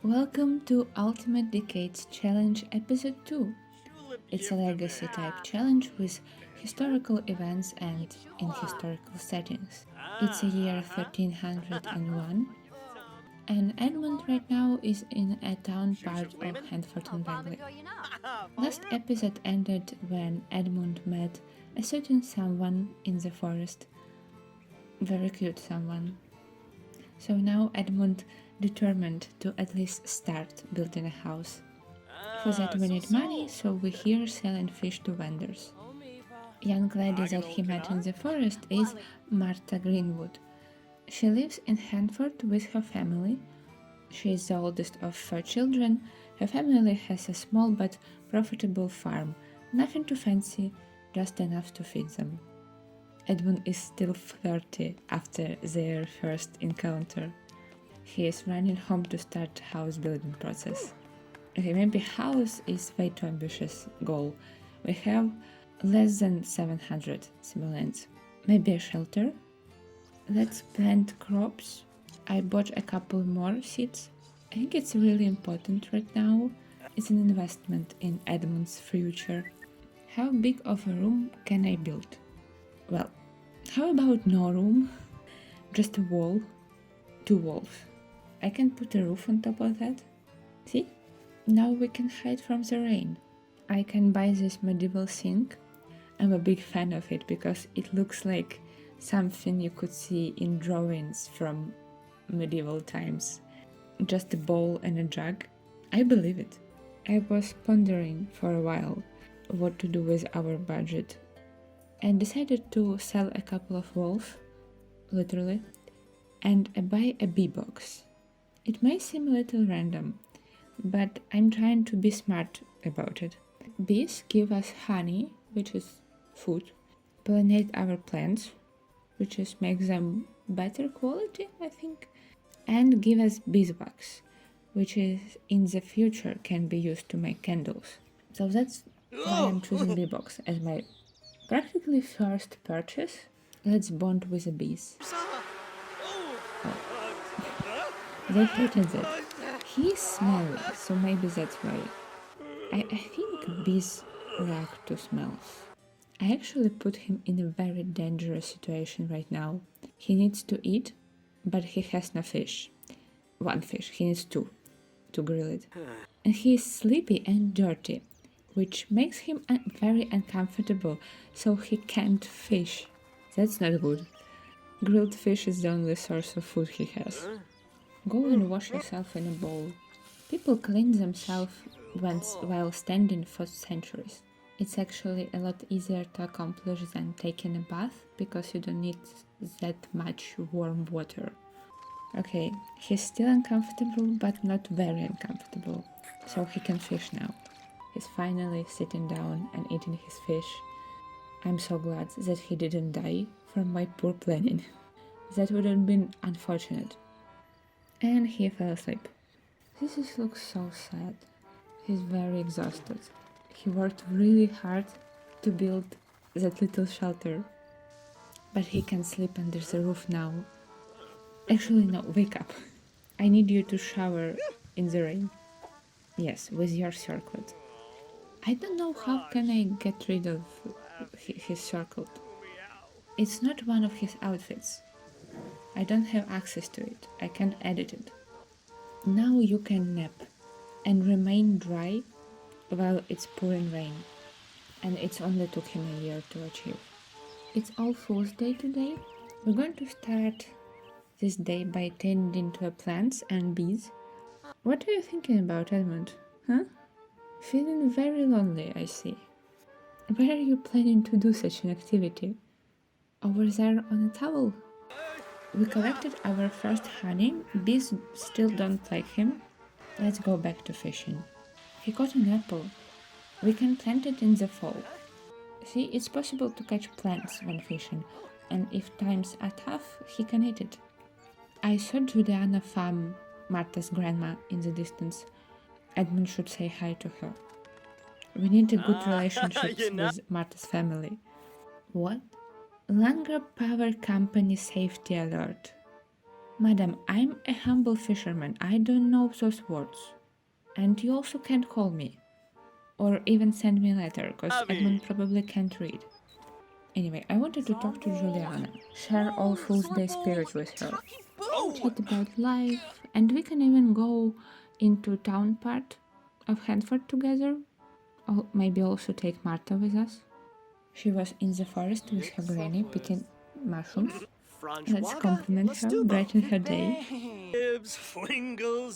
Welcome to Ultimate Decades Challenge Episode 2. It's a legacy type challenge with historical events and in historical settings. It's a year 1301, and Edmund right now is in a town part of Handford and Bagley. Last episode ended when Edmund met a certain someone in the forest. Very cute someone. So now Edmund determined to at least start building a house. For that we need money, so we here selling fish to vendors. Young lady that he met in the forest is Martha Greenwood. She lives in Handford with her family. She is the oldest of 4 children. Her family has a small but profitable farm. Nothing too fancy, just enough to feed them. Edmund is still 30 after their first encounter. He is running home to start house building process. Okay, maybe house is way too ambitious goal. We have less than 700 simoleons. Maybe a shelter? Let's plant crops. I bought a couple more seeds. I think it's really important right now. It's an investment in Edmund's future. How big of a room can I build? Well, how about no room? Just a wall? 2 walls. I can put a roof on top of that. See? Now we can hide from the rain. I can buy this medieval sink. I'm a big fan of it because it looks like something you could see in drawings from medieval times. Just a bowl and a jug. I believe it. I was pondering for a while what to do with our budget and decided to sell a couple of walls, literally, and buy a bee box. It may seem a little random, but I'm trying to be smart about it. Bees give us honey, which is food, pollinate our plants, which is makes them better quality, I think, and give us beeswax, which is in the future can be used to make candles. So that's why I'm choosing bee box as my practically first purchase. Let's bond with the bees. They hated that. He is smelly, so maybe that's why. I think bees react to smells. I actually put him in a very dangerous situation right now. He needs to eat, but he has no fish. 1 fish, he needs 2 to grill it. And he is sleepy and dirty, which makes him very uncomfortable, so he can't fish. That's not good. Grilled fish is the only source of food he has. Go and wash yourself in a bowl. People clean themselves while standing for centuries. It's actually a lot easier to accomplish than taking a bath because you don't need that much warm water. Okay, he's still uncomfortable but not very uncomfortable, so he can fish now. He's finally sitting down and eating his fish. I'm so glad that he didn't die from my poor planning. That would have been unfortunate. And he fell asleep. This looks so sad. He's very exhausted. He worked really hard to build that little shelter. But he can sleep under the roof now. Actually, no, wake up. I need you to shower in the rain. Yes, with your circlet. I don't know how can I get rid of his circlet. It's not one of his outfits. I don't have access to it. I can't edit it. Now you can nap and remain dry while it's pouring rain. And it's only took him a year to achieve. It's All Fool's Day today. We're going to start this day by tending to plants and bees. What are you thinking about, Edmund? Huh? Feeling very lonely, I see. Where are you planning to do such an activity? Over there on a towel? We collected our first honey. Bees still don't like him. Let's go back to fishing. He caught an apple. We can plant it in the fall. See, it's possible to catch plants when fishing, and if times are tough, he can eat it. I saw Juliana Pham, Martha's grandma, in the distance. Edmund should say hi to her. We need a good relationship with Martha's family. What? Langer Power Company safety alert. Madam, I'm a humble fisherman. I don't know those words. And you also can't call me. Or even send me a letter, because Edmund probably can't read. Anyway, I wanted to talk to Juliana, share all Fool's Day spirit with her, chat about life, and we can even go into town part of Hanford together, or maybe also take Martha with us. She was in the forest with her granny picking mushrooms. Let's compliment her, brighten her day. Yes, sing to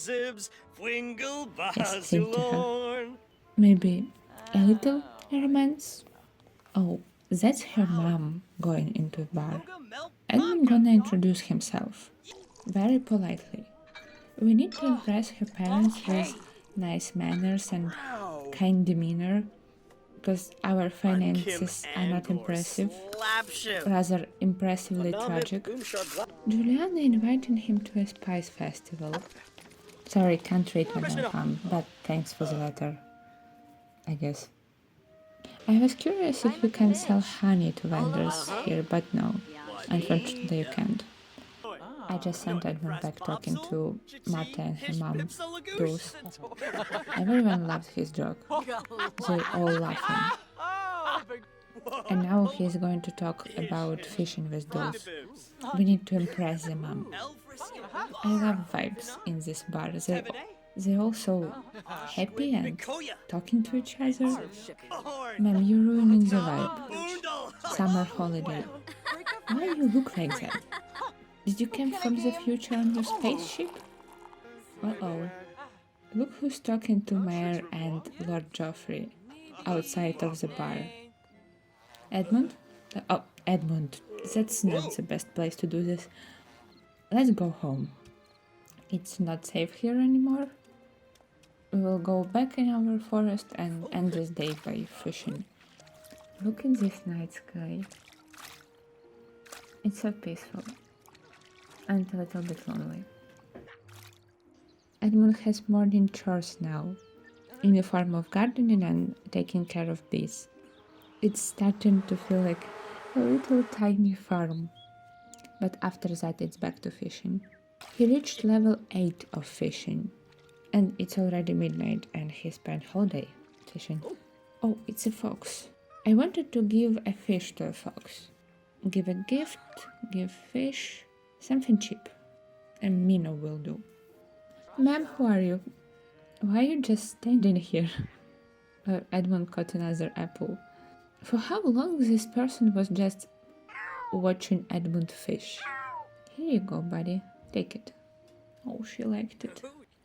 her. Maybe a little romance. Oh, that's her mom going into the bar. Edmund gonna introduce himself, very politely. We need to impress her parents with nice manners and kind demeanor, because our finances are not impressive, rather impressively tragic. Juliana invited him to a spice festival. Sorry, can't read Madame Pam, but thanks for the letter, I guess. I was curious if you can sell honey to vendors here, but no, unfortunately you can't. I just sent Edmund back talking to Marta and her mom, Dulce. Everyone loved his joke. They all laughing. And now he's going to talk about fishing with Dulce. We need to impress the mom. I love vibes in this bar. They're all so happy and talking to each other. Ma'am, you're ruining the vibe. Summer holiday. Why you look like that? Did you come from the future on your spaceship? Uh-oh. Look who's talking to Mayor and Lord Joffrey outside of the bar. Edmund? Oh, Edmund. That's not the best place to do this. Let's go home. It's not safe here anymore. We will go back in our forest and end this day by fishing. Look at this night sky. It's so peaceful and a little bit lonely. Edmund has morning chores now, in the form of gardening and taking care of bees. It's starting to feel like a little tiny farm, but after that it's back to fishing. He reached level 8 of fishing, and it's already midnight and he spent whole day fishing. Oh, it's a fox. I wanted to give a fish to a fox. Give a gift, give fish, something cheap. A minnow will do. Ma'am, who are you? Why are you just standing here? Edmund caught another apple. For how long this person was just watching Edmund fish? Here you go, buddy. Take it. Oh, she liked it.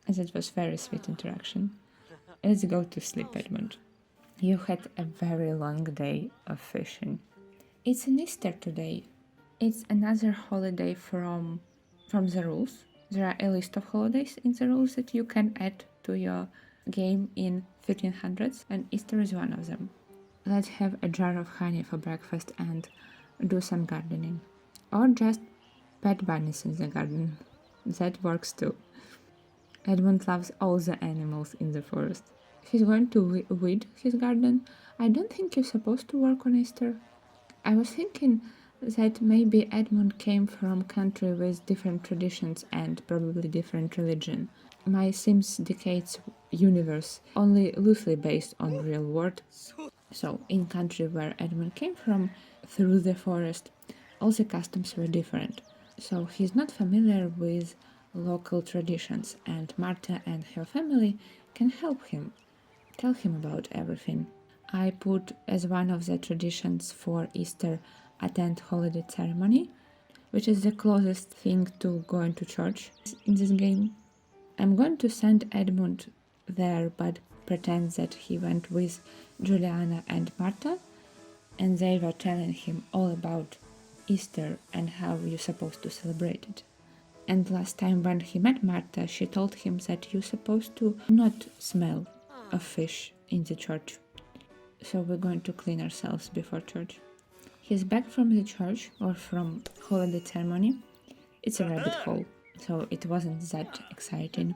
As it was very sweet interaction. Let's go to sleep, Edmund. You had a very long day of fishing. It's an Easter today. It's another holiday from the rules. There are a list of holidays in the rules that you can add to your game in 1500s, and Easter is one of them. Let's have a jar of honey for breakfast and do some gardening. Or just pet bunnies in the garden. That works too. Edmund loves all the animals in the forest. He's going to weed his garden. I don't think you're supposed to work on Easter. I was thinking that maybe Edmund came from a country with different traditions and probably different religion. My Sims Decades universe only loosely based on real world. So, in country where Edmund came from, through the forest, all the customs were different. So he's not familiar with local traditions, and Marta and her family can help him, tell him about everything. I put as one of the traditions for Easter attend holiday ceremony, which is the closest thing to going to church in this game. I'm going to send Edmund there, but pretend that he went with Juliana and Marta, and they were telling him all about Easter and how you're supposed to celebrate it. And last time when he met Marta, she told him that you're supposed to not smell of fish in the church. So we're going to clean ourselves before church. He's back from the church or from holiday ceremony. It's a rabbit hole, so it wasn't that exciting.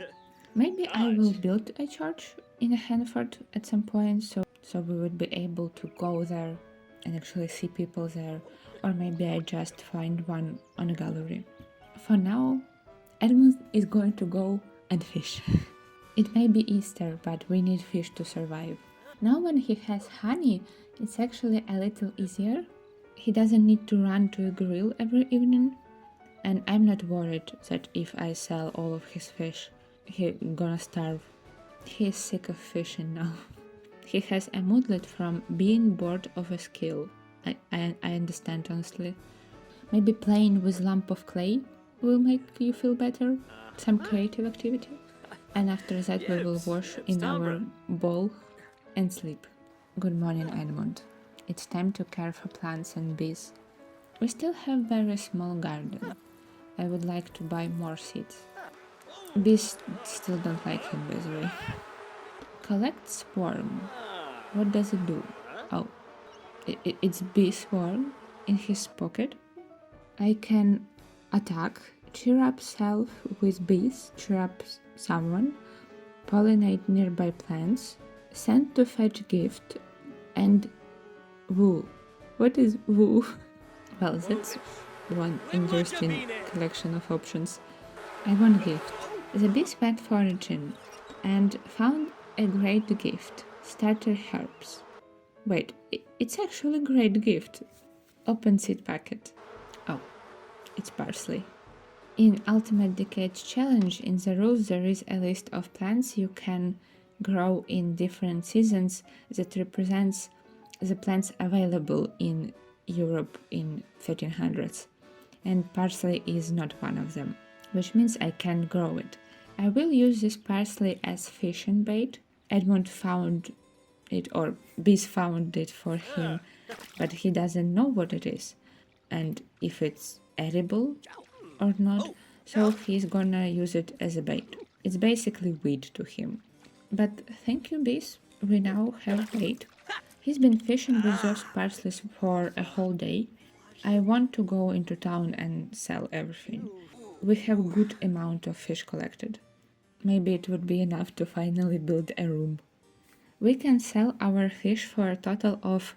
Maybe I will build a church in Hanford at some point, so we would be able to go there and actually see people there, or maybe I just find one on a gallery. For now, Edmund is going to go and fish. It may be Easter, but we need fish to survive. Now when he has honey, it's actually a little easier. He doesn't need to run to a grill every evening. And I'm not worried that if I sell all of his fish, he's gonna starve. He's sick of fishing now. He has a moodlet from being bored of a skill. I understand, honestly. Maybe playing with lump of clay will make you feel better. Some creative activity. And after that we will wash in our bowl and sleep. Good morning, Edmund. It's time to care for plants and bees. We still have very small garden. I would like to buy more seeds. Bees still don't like him, by the way. Collect swarm. What does it do? Oh, it's bee swarm in his pocket. I can attack, cheer up self with bees, cheer up someone, pollinate nearby plants, send to fetch gift, and woo. What is woo? Well, that's one interesting collection of options. I want gift. The bees went foraging and found a great gift. Starter herbs. Wait, it's actually a great gift. Open seed packet. Oh, it's parsley. In Ultimate Decades Challenge, in the rules there is a list of plants you can grow in different seasons that represents the plants available in Europe in 1300s. And parsley is not one of them, which means I can't grow it. I will use this parsley as fishing bait. Edmund found it, or bees found it for him, but he doesn't know what it is and if it's edible or not, so he's gonna use it as a bait. It's basically weed to him. But thank you, bees, we now have bait. He's been fishing with those parsleys for a whole day. I want to go into town and sell everything. We have good amount of fish collected. Maybe it would be enough to finally build a room. We can sell our fish for a total of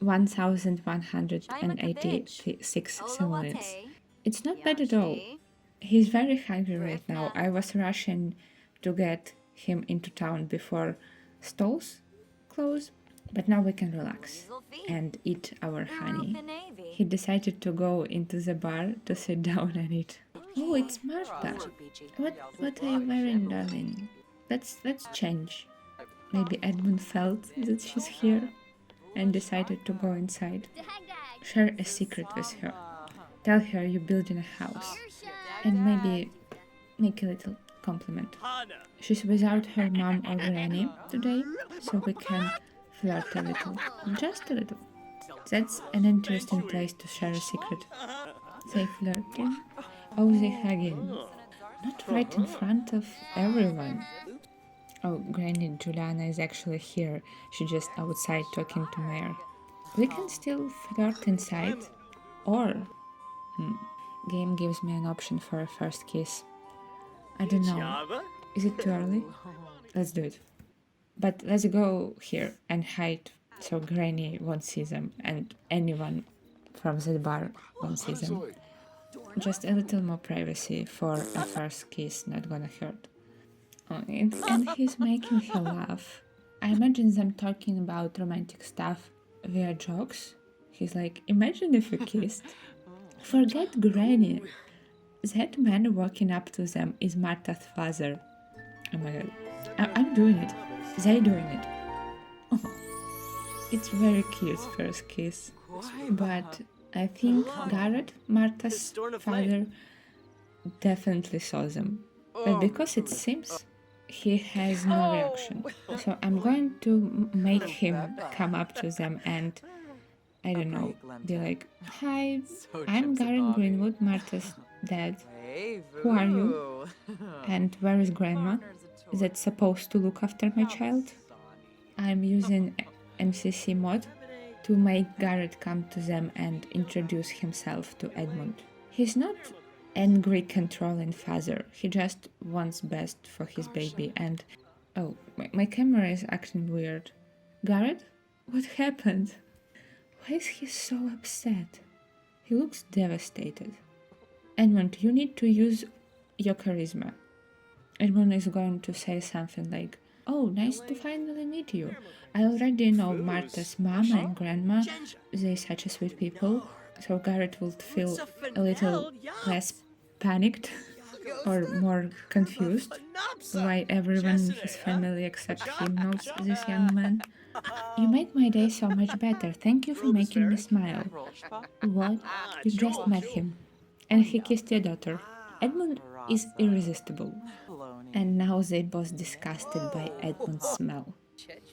1,186 simoleons. It's not bad at all. He's very hungry right now. I was rushing to get him into town before stalls close, but now we can relax and eat our honey. He decided to go into the bar to sit down and eat. Oh, it's Martha. What are you wearing, darling? Let's change. Maybe Edmund felt that she's here and decided to go inside. Share a secret with her. Tell her you're building a house. And maybe make a little compliment. She's without her mom or granny today, so we can flirt a little. Just a little. That's an interesting place to share a secret. Say flirting. Oh, they hugging. Not right in front of everyone. Oh, Granny Juliana is actually here. She's just outside talking to Mayor. We can still flirt inside. Or... Game gives me an option for a first kiss. I don't know. Is it too early? Let's do it. But let's go here and hide so Granny won't see them and anyone from the bar won't see them. Just a little more privacy for a first kiss, not gonna hurt. Oh, and he's making her laugh. I imagine them talking about romantic stuff via jokes. He's like, imagine if we kissed. Forget Granny. That man walking up to them is Martha's father. Oh my god. I'm doing it. They're doing it. Oh, it's very cute first kiss. But I think Garrett, Martha's father, definitely saw them. But because it seems he has no reaction. So I'm going to make him come up to them and, I don't know, be like, hi, I'm Garrett Greenwood, Martha's dad. Who are you? And where is Grandma? That's supposed to look after my child? I'm using MCC mod to make Garrett come to them and introduce himself to Edmund. He's not angry, controlling father. He just wants best for his baby and... Oh, my camera is acting weird. Garrett? What happened? Why is he so upset? He looks devastated. Edmund, you need to use your charisma. Everyone is going to say something like, "Oh, nice to finally meet you. I already know Martha's mom and grandma. They're such a sweet people." So Garrett would feel a little less panicked or more confused why everyone in his family except him knows this young man. "You make my day so much better. Thank you for making me smile." "What? You just met him." And he kissed your daughter. Edmund is irresistible. And now they both disgusted by Edmund's smell.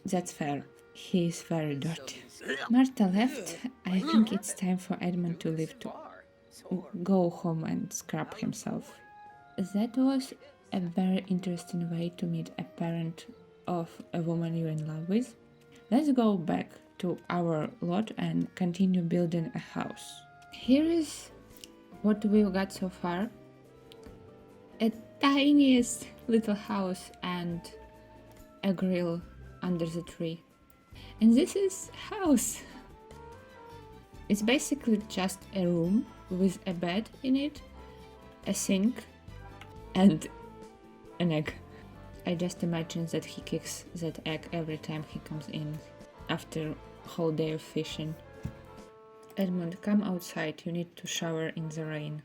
That's fair. He is very dirty. Martha left. I think it's time for Edmund to leave too. Go home and scrub himself. That was a very interesting way to meet a parent of a woman you're in love with. Let's go back to our lot and continue building a house. Here is what we've got so far. A tiniest little house and a grill under the tree. And this is house. It's basically just a room with a bed in it, a sink, and an egg. I just imagine that he kicks that egg every time he comes in after a whole day of fishing. "Edmund, come outside, you need to shower in the rain."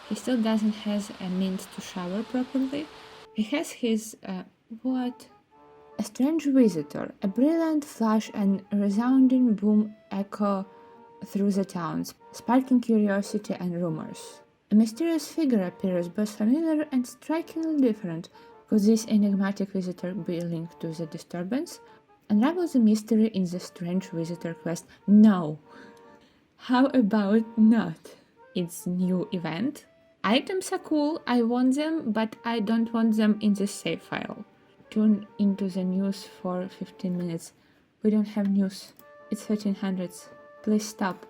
He still doesn't have a means to shower properly. He has his, what? A strange visitor. A brilliant flash and resounding boom echo through the towns, sparking curiosity and rumors. A mysterious figure appears, both familiar and strikingly different. Could this enigmatic visitor be linked to the disturbance? Unravel the mystery in the strange visitor quest. No. How about not? It's new event. Items are cool, I want them, but I don't want them in the save file. Tune into the news for 15 minutes. We don't have news. It's 1300s. Please stop.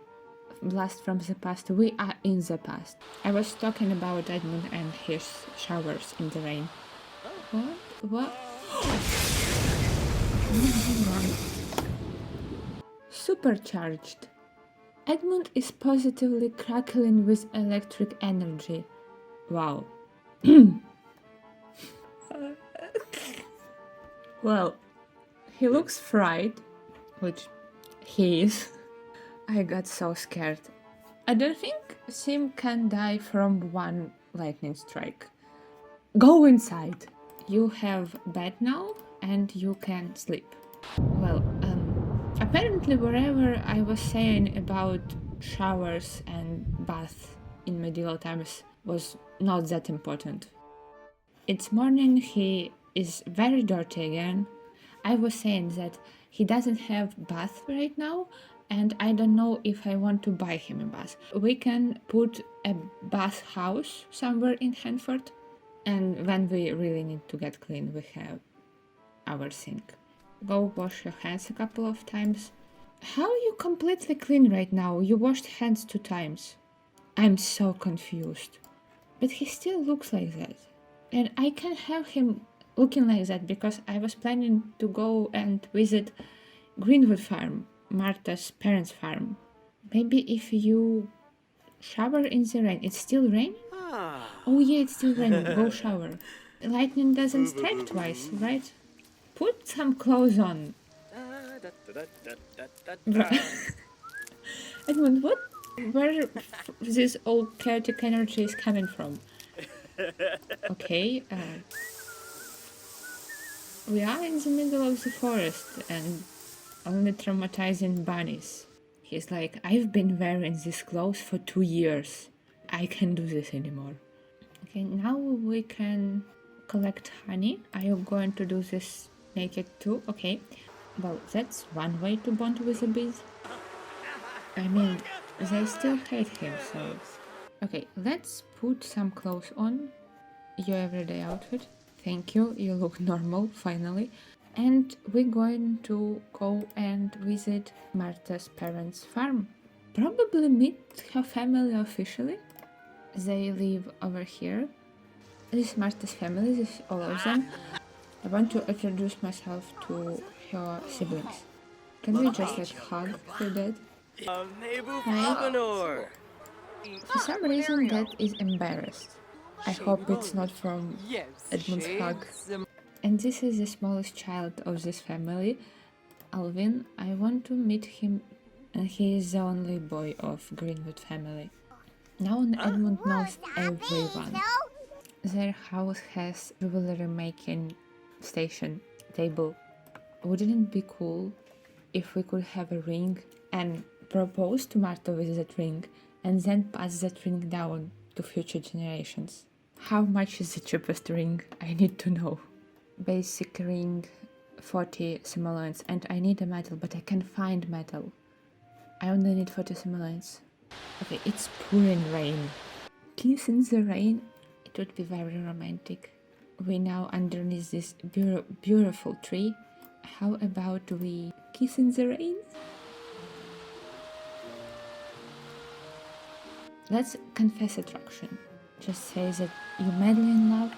Blast from the past. We are in the past. I was talking about Edmund and his showers in the rain. What? Supercharged. Edmund is positively crackling with electric energy. Wow. Well, he looks fried, which he is. I got so scared. I don't think Sim can die from one lightning strike. Go inside. You have bed now and you can sleep. Well, apparently wherever I was saying about showers and baths in medieval times was not that important. It's morning, he is very dirty again. I was saying that he doesn't have bath right now, and I don't know if I want to buy him a bath. We can put a bath house somewhere in Hanford, and when we really need to get clean, we have our sink. Go wash your hands a couple of times. How are you completely clean right now? You washed hands 2 times. I'm so confused. But he still looks like that. And I can't have him looking like that because I was planning to go and visit Greenwood Farm, Martha's parents' farm. Maybe if you shower in the rain. It's still raining? Oh yeah, it's still raining. Go shower. Lightning doesn't strike twice, right? Put some clothes on. Edmund, where this all chaotic energy is coming from? Okay, we are in the middle of the forest and only traumatizing bunnies. He's like, I've been wearing these clothes for 2 years. I can't do this anymore. Okay, now we can collect honey. Are you going to do this naked too? Okay. Well, that's one way to bond with the bees. I mean, they still hate him, so... Okay, let's put some clothes on. Your everyday outfit. Thank you, you look normal, finally. And we're going to go and visit Martha's parents' farm. Probably meet her family officially. They live over here. This is Martha's family, this is all of them. I want to introduce myself to her siblings. Can we just like hug through that? Hi. For some reason that is embarrassed. I hope it's not from Edmund's hug. And this is the smallest child of this family, Alvin. I want to meet him, and he is the only boy of Greenwood family. Now Edmund knows everyone. Their house has jewelry making station table. Wouldn't it be cool if we could have a ring and propose to Martha with that ring and then pass that ring down to future generations? How much is the cheapest ring? I need to know. Basic ring, 40 simoleons, and I need a metal, but I can't find metal. I only need 40 simoleons. Okay, it's pouring rain. Kiss in the rain, it would be very romantic. We now underneath this beautiful tree. How about we kiss in the rain? Let's confess attraction. Just say that you're madly in love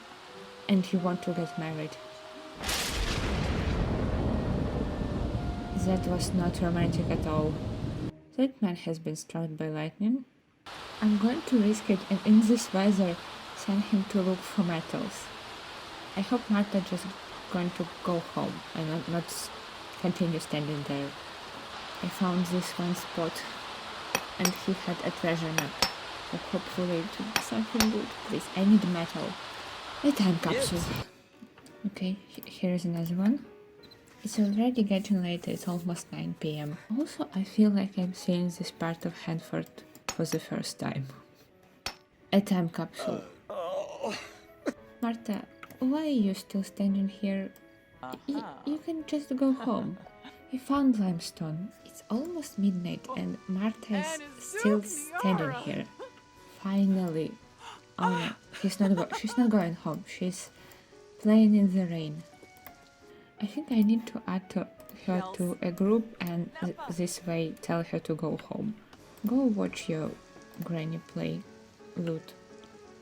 and you want to get married. That was not romantic at all. That man has been struck by lightning. I'm going to risk it and in this weather send him to look for metals. I hope Martha just going to go home and not continue standing there. I found this one spot and he had a treasure map. So hopefully it will be something good. Please, I need metal. A time capsule. Okay, here's another one. It's already getting late, it's almost 9 p.m. Also, I feel like I'm seeing this part of Hanford for the first time. A time capsule. Martha, why are you still standing here? You can just go home. We found limestone. It's almost midnight and Martha is still standing here. Finally. Oh no, she's not going home. She's playing in the rain. I think I need to add her to a group and this way tell her to go home. Go watch your granny play lute.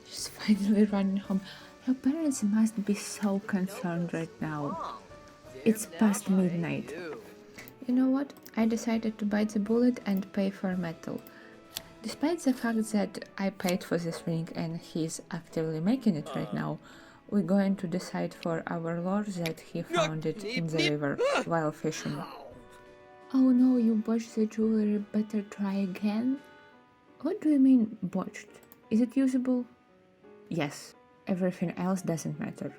She's finally running home. Her parents must be so concerned right now. It's past midnight. You know what? I decided to bite the bullet and pay for metal. Despite the fact that I paid for this ring and he's actively making it right now, we're going to decide for our lord that he found it in the river while fishing. Oh no, you botched the jewelry, better try again? What do you mean botched? Is it usable? Yes, everything else doesn't matter.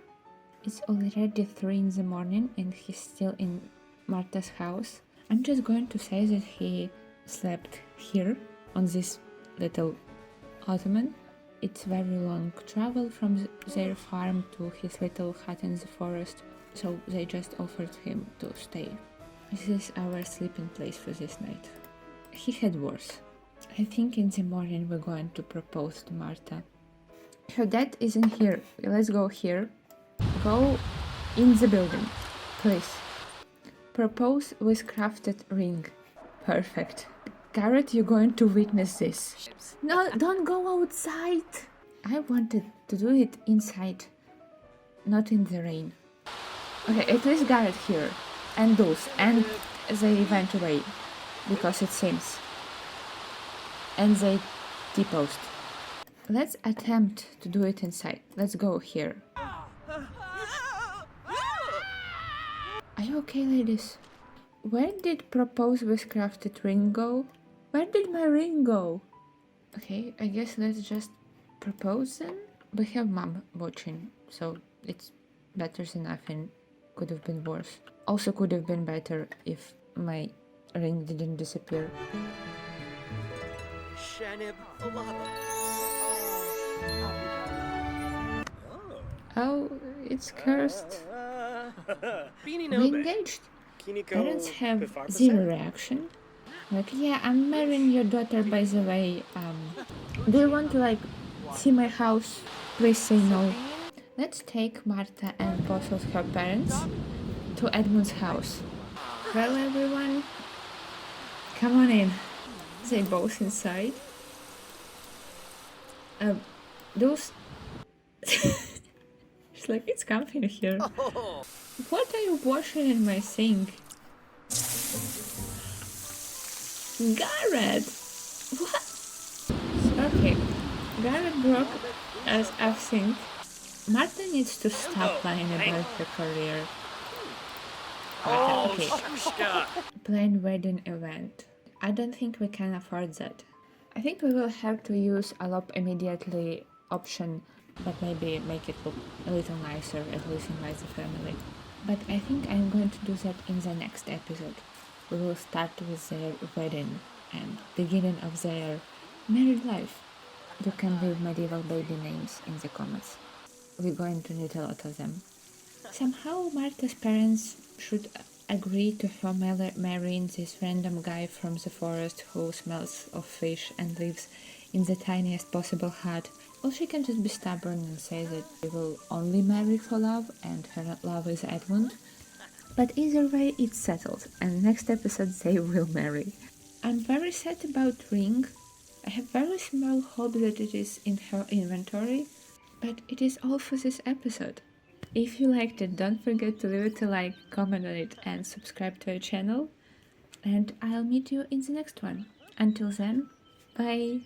It's already 3 in the morning and he's still in Martha's house. I'm just going to say that he slept here on this little ottoman. It's very long travel from their farm to his little hut in the forest, so they just offered him to stay. This is our sleeping place for this night. He had worse. I think in the morning we're going to propose to Martha. Her dad isn't here. Let's go here. Go in the building, please. Propose with crafted ring. Perfect. Garrett, you're going to witness this. No, don't go outside. I wanted to do it inside, not in the rain. Okay, at least Garrett here. And those. And they went away. Because it seems. And they T-post. Let's attempt to do it inside. Let's go here. Are you okay, ladies? Where did propose with crafted ring go? Where did my ring go? Okay, I guess let's just propose then. We have mom watching, so it's better than nothing. Could have been worse. Also could have been better if my ring didn't disappear. Oh, it's cursed. We engaged. Parents have zero reaction. Like, yeah, I'm marrying your daughter, by the way. Do you want to, like, see my house? Please say no. Let's take Martha and both of her parents to Edmund's house. Well, everyone, come on in. They both inside. Those... It's like, it's comfy in here. What are you washing in my sink? Garrett! What? Okay, Garrett broke As I think, Marta needs to stop lying about her career. Marta, okay. Planned wedding event. I don't think we can afford that. I think we will have to use a lop immediately option, but maybe make it look a little nicer, at least invite the family. But I think I'm going to do that in the next episode. We will start with their wedding and beginning of their married life. You can leave medieval baby names in the comments. We're going to need a lot of them. Somehow Martha's parents should agree to her marrying this random guy from the forest who smells of fish and lives in the tiniest possible hut. Or she can just be stubborn and say that they will only marry for love and her love is Edmund. But either way, it's settled, and next episode they will marry. I'm very sad about Ring. I have very small hope that it is in her inventory, but it is all for this episode. If you liked it, don't forget to leave it a like, comment on it, and subscribe to our channel. And I'll meet you in the next one. Until then, bye!